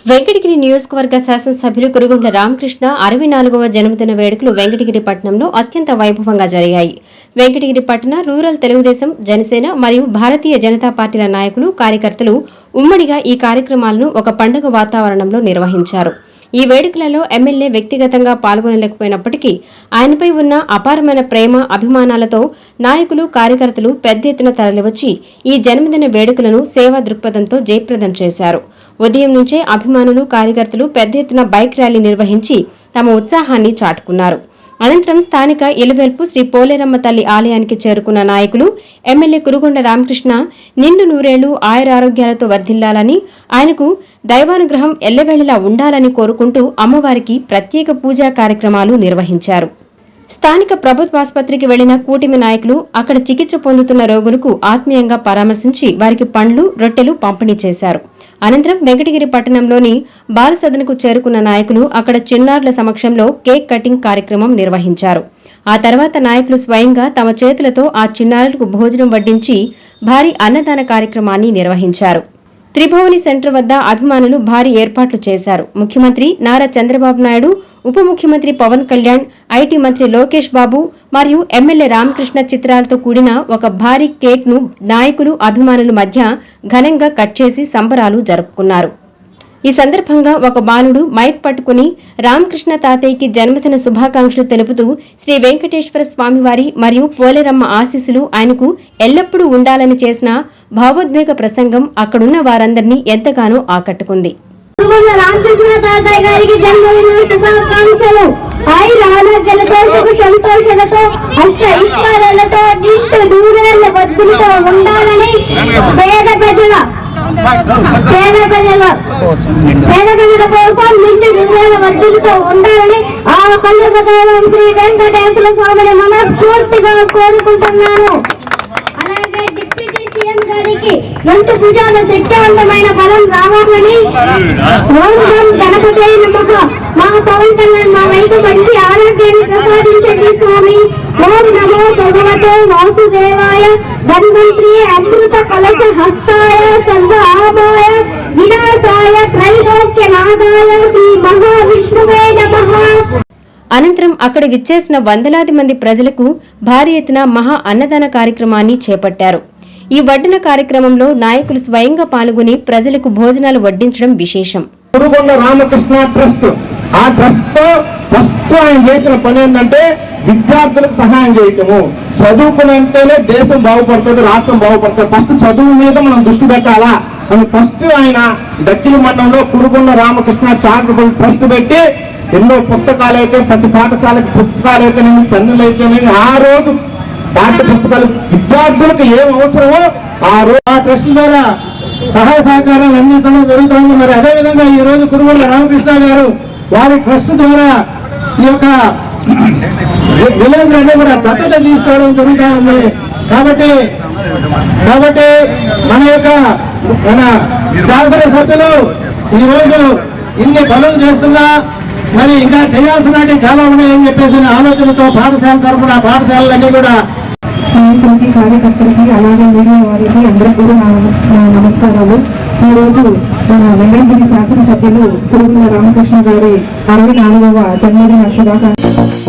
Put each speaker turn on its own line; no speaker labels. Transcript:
వెంకటగిరి నియోజకవర్గ శాసనసభ్యులు కురుగుంట్ల రామకృష్ణ 64వ జన్మదిన వేడుకలు వెంకటగిరి పట్టణంలో అత్యంత వైభవంగా జరిగాయి. వెంకటగిరి పట్టణ రూరల్ తెలుగుదేశం, జనసేన మరియు భారతీయ జనతా పార్టీల నాయకులు, కార్యకర్తలు ఉమ్మడిగా ఈ కార్యక్రమాలను ఒక పండుగ వాతావరణంలో నిర్వహించారు. ఈ వేడుకలలో ఎమ్మెల్యే వ్యక్తిగతంగా పాల్గొనలేకపోయినప్పటికీ ఆయనపై ఉన్న అపారమైన ప్రేమ, అభిమానాలతో నాయకులు, కార్యకర్తలు పెద్ద ఎత్తున తరలివచ్చి ఈ జన్మదిన వేడుకలను సేవా దృక్పథంతో జయప్రదం చేశారు. ఉదయం నుంచే అభిమానులు, కార్యకర్తలు పెద్ద ఎత్తున బైక్ ర్యాలీ నిర్వహించి తమ ఉత్సాహాన్ని చాటుకున్నారు. అనంతరం స్థానిక ఇలవెల్పు శ్రీ పోలేరమ్మ తల్లి ఆలయానికి చేరుకున్న నాయకులు ఎమ్మెల్యే కురుగుంట్ల రామకృష్ణ నిండు నూరేళ్లు ఆయురారోగ్యాలతో వర్ధిల్లాలని, ఆయనకు దైవానుగ్రహం ఎల్లవేళలా ఉండాలని కోరుకుంటూ అమ్మవారికి ప్రత్యేక పూజా కార్యక్రమాలు నిర్వహించారు. స్థానిక ప్రభుత్వాసుపత్రికి వెళ్లిన కూటమి నాయకులు అక్కడ చికిత్స పొందుతున్న రోగులకు ఆత్మీయంగా పరామర్శించి వారికి పండ్లు, రొట్టెలు పంపిణీ చేశారు. అనంతరం వెంకటగిరి పట్టణంలోని బాలసదనకు చేరుకున్న నాయకులు అక్కడ చిన్నారుల సమక్షంలో కేక్ కటింగ్ కార్యక్రమం నిర్వహించారు. ఆ తర్వాత నాయకులు స్వయంగా తమ చేతులతో ఆ చిన్నారులకు భోజనం వడ్డించి భారీ అన్నదాన కార్యక్రమాన్ని నిర్వహించారు. త్రిభువని సెంటర్ వద్ద అభిమానులు భారీ ఏర్పాట్లు చేశారు. ముఖ్యమంత్రి నారా చంద్రబాబు నాయుడు, ఉప ముఖ్యమంత్రి పవన్ కళ్యాణ్, ఐటీ మంత్రి లోకేష్ బాబు మరియు ఎమ్మెల్యే రామకృష్ణ చిత్రాలతో కూడిన ఒక భారీ కేక్ ను నాయకులు, అభిమానుల మధ్య ఘనంగా కట్ చేసి సంబరాలు జరుపుకున్నారు. ఈ సందర్భంగా ఒక బాలుడు మైక్ పట్టుకుని రామకృష్ణ తాతయ్యకి జన్మదిన శుభాకాంక్షలు తెలుపుతూ శ్రీ వెంకటేశ్వర స్వామివారి మరియు పోలేరమ్మ ఆశీస్సులు ఆయనకు ఎల్లప్పుడూ ఉండాలని చేసిన భావోద్వేగ ప్రసంగం అక్కడున్న వారందరినీ ఎంతగానో ఆకట్టుకుంది.
రామకృష్ణ తాతయ్య గారికి జన్మదిన శుభాకాంక్షలు. ఆయుర ఆరోగ్యాలతో, సుఖ సంతోషాలతో, అష్ట ఐశ్వర్యాలతో, నిండు నూరేళ్ల బతుకులతో ఉండాలని పేద ప్రజల కోసం నిండు నూరేళ్ల బతుకులతో ఉండాలని ఆ కలుగదోళం శ్రీ వెంకటేశ్వర స్వామిని మనస్ఫూర్తిగా కోరుకుంటున్నాను. అలాగే డిప్యూటీ సీఎం గారికి 2 భుజాల శక్తివంతమైన బలం రావాలని, గణపతి మా పవన్ కళ్యాణ్ మా వైపు మంచి ఆరోగ్యాన్ని ప్రసాదించండి స్వామి. ఓం నమో భగవతో వాసుదేవాయ ధన్వంత్రి అమృత కలశ హస్తాయ సర్వ ఆమాయ వినాశాయ త్రైలోక్య నాదాయ శ్రీ మహావిష్ణువే నమః.
అనంతరం అక్కడ విచ్చేసిన వందలాది మంది ప్రజలకు భారీ ఎత్తున మహా అన్నదాన కార్యక్రమాన్ని చేపట్టారు. ఈ వడ్డన కార్యక్రమంలో నాయకులు స్వయంగా పాల్గొని ప్రజలకు భోజనాలు వడ్డించడం విశేషం.
కురుగుంట్ల రామకృష్ణ ట్రస్ట్, ఆ ట్రస్ట్ తో ఫస్ట్ ఆయన చేసిన పని ఏంటంటే విద్యార్థులకు సహాయం చేయటము. చదువుకునంటేనే దేశం బాగుపడుతుంది, రాష్ట్రం బాగుపడుతుంది. ఫస్ట్ చదువు మీద మనం దృష్టి పెట్టాలా అని ఫస్ట్ ఆయన దక్కిలి మండలంలో కురుగుంట్ల రామకృష్ణ చారిటబుల్ ట్రస్ట్ పెట్టి ఎన్నో పుస్తకాలు అయితే, ప్రతి పాఠశాలకు పుస్తకాలు అయితేనేమి, పెన్నులు అయితేనేమి, ఆ రోజు పాఠ్య పుస్తకాలు విద్యార్థులకు ఏం అవసరమో ఆ రోజు ఆ ట్రస్ట్ ద్వారా సహాయ సహకారాలు అందించడం జరుగుతుంది. మరి అదేవిధంగా ఈ రోజు కురుగుంట్ల రామకృష్ణ గారు వారి ట్రస్ట్ ద్వారా ఈ యొక్క విలేజ్ అన్ని కూడా దత్తత తీసుకోవడం జరుగుతూ ఉంది. కాబట్టి మన శాసనసభ్యులు ఈ రోజు ఇన్ని పనులు చేస్తున్నా మరి ఇంకా చేయాల్సినవి చాలా ఉన్నాయని చెప్పేసి ఆలోచనతో పాఠశాల తరఫున పాఠశాలలన్నీ కూడా
నాయకులకి, కార్యకర్తలకి, అలాగే మీడియా వారికి అందరికీ కూడా నా నమస్కారాలు. ఈరోజు మన వెంకటగిరి శాసనసభ్యులు కురుగుంట్ల రామకృష్ణ గారి 64వ జన్మదిన శుభాకాంక్షలు.